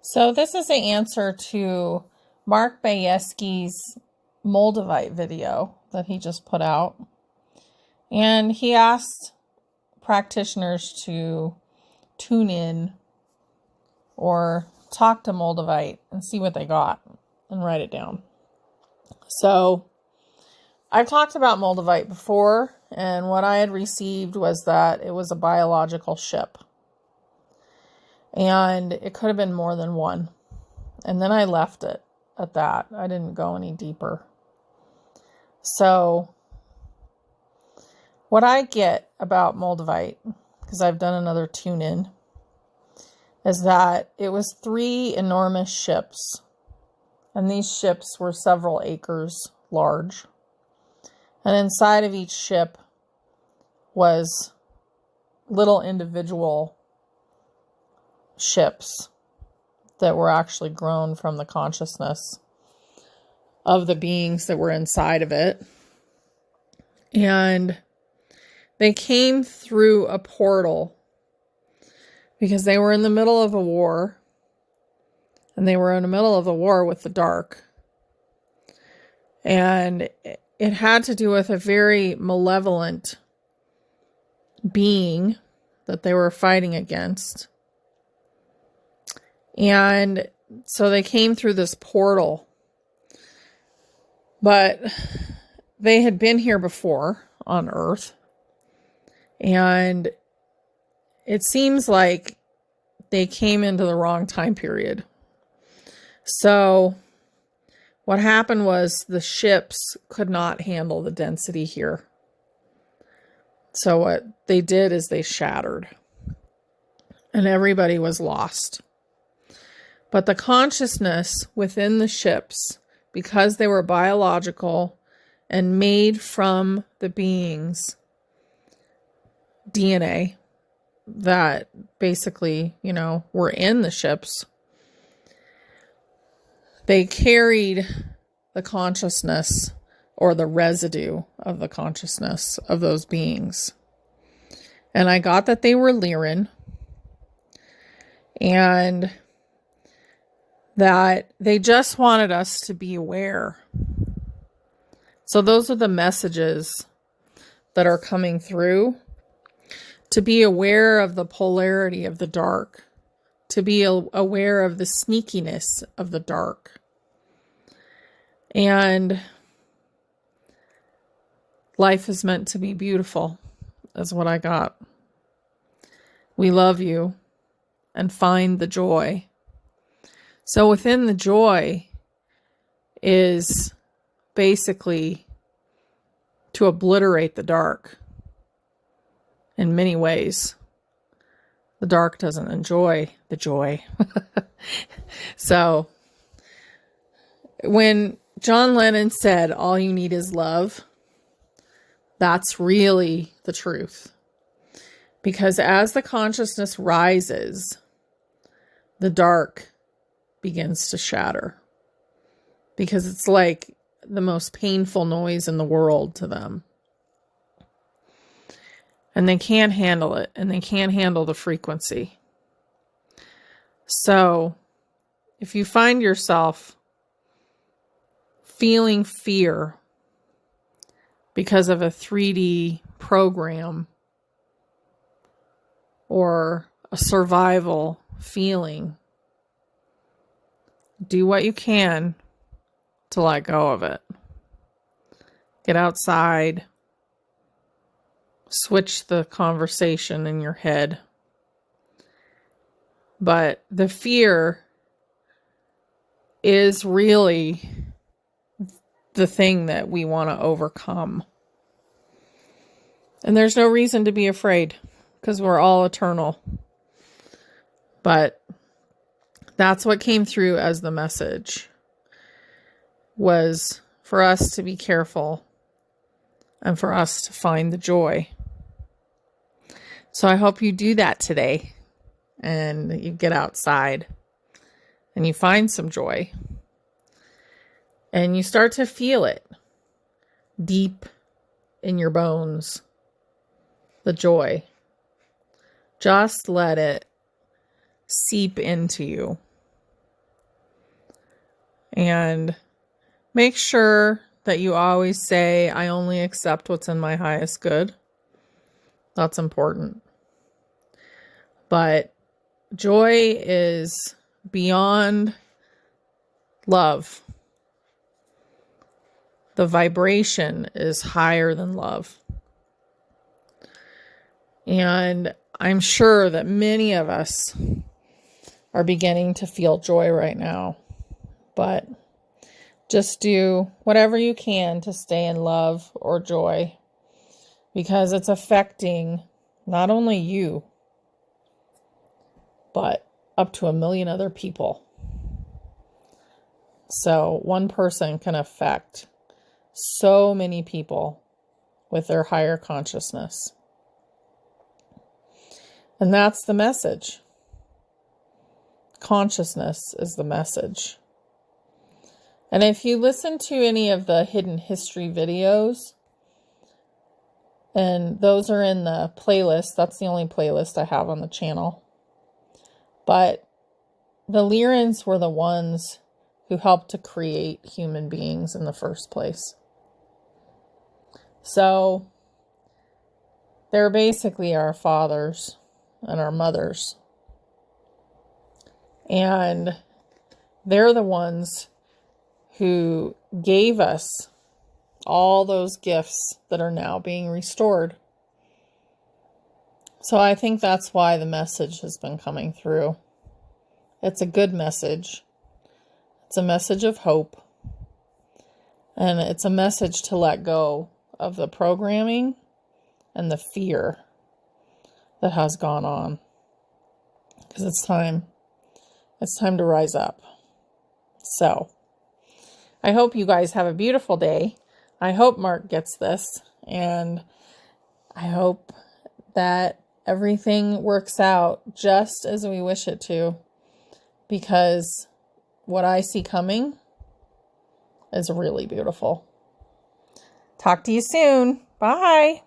So this is the answer to Mark Bajerski's Moldavite video that he just put out. And he asked practitioners to tune in or talk to Moldavite and see what they got and write it down. So I've talked about Moldavite before, and what I had received was that it was a biological ship. And it could have been more than one. And then I left it at that. I didn't go any deeper. So what I get about Moldavite, because I've done another tune-in, is that it was 3 enormous ships. And these ships were several acres large. And inside of each ship was little individual ships that were actually grown from the consciousness of the beings that were inside of it. And they came through a portal because they were in the middle of a war, and they were in the middle of a war with the dark. And it had to do with a very malevolent being that they were fighting against. And so they came through this portal, but they had been here before on Earth, and it seems like they came into the wrong time period. So what happened was the ships could not handle the density here. So what they did is they shattered, and everybody was lost. But the consciousness within the ships, because they were biological and made from the beings' DNA that basically, were in the ships, they carried the consciousness or the residue of the consciousness of those beings. And I got that they were Lyran, and that they just wanted us to be aware. So those are the messages that are coming through. To be aware of the polarity of the dark. To be aware of the sneakiness of the dark. And life is meant to be beautiful, is what I got. We love you, and find the joy. So within the joy is basically to obliterate the dark in many ways. The dark doesn't enjoy the joy. So when John Lennon said, "All you need is love," that's really the truth. Because as the consciousness rises, the dark begins to shatter, because it's like the most painful noise in the world to them, and they can't handle it, and they can't handle the frequency. So if you find yourself feeling fear because of a 3D program or a survival feeling, do what you can to let go of it. Get outside. Switch the conversation in your head. But the fear is really the thing that we want to overcome. And there's no reason to be afraid, because we're all eternal. But that's what came through as the message, was for us to be careful and for us to find the joy. So I hope you do that today, and you get outside and you find some joy, and you start to feel it deep in your bones, the joy. Just let it seep into you. And make sure that you always say, I only accept what's in my highest good. That's important. But joy is beyond love. The vibration is higher than love. And I'm sure that many of us are beginning to feel joy right now. But just do whatever you can to stay in love or joy, because it's affecting not only you, but up to 1 million other people. So one person can affect so many people with their higher consciousness. And that's the message. Consciousness is the message. And if you listen to any of the hidden history videos, and those are in the playlist, that's the only playlist I have on the channel. But the Lyrans were the ones who helped to create human beings in the first place. So they're basically our fathers and our mothers. And they're the ones who gave us all those gifts that are now being restored. So I think that's why the message has been coming through. It's a good message. It's a message of hope. And it's a message to let go of the programming and the fear that has gone on. Because it's time. It's time to rise up. So I hope you guys have a beautiful day. I hope Mark gets this. And I hope that everything works out just as we wish it to. Because what I see coming is really beautiful. Talk to you soon. Bye.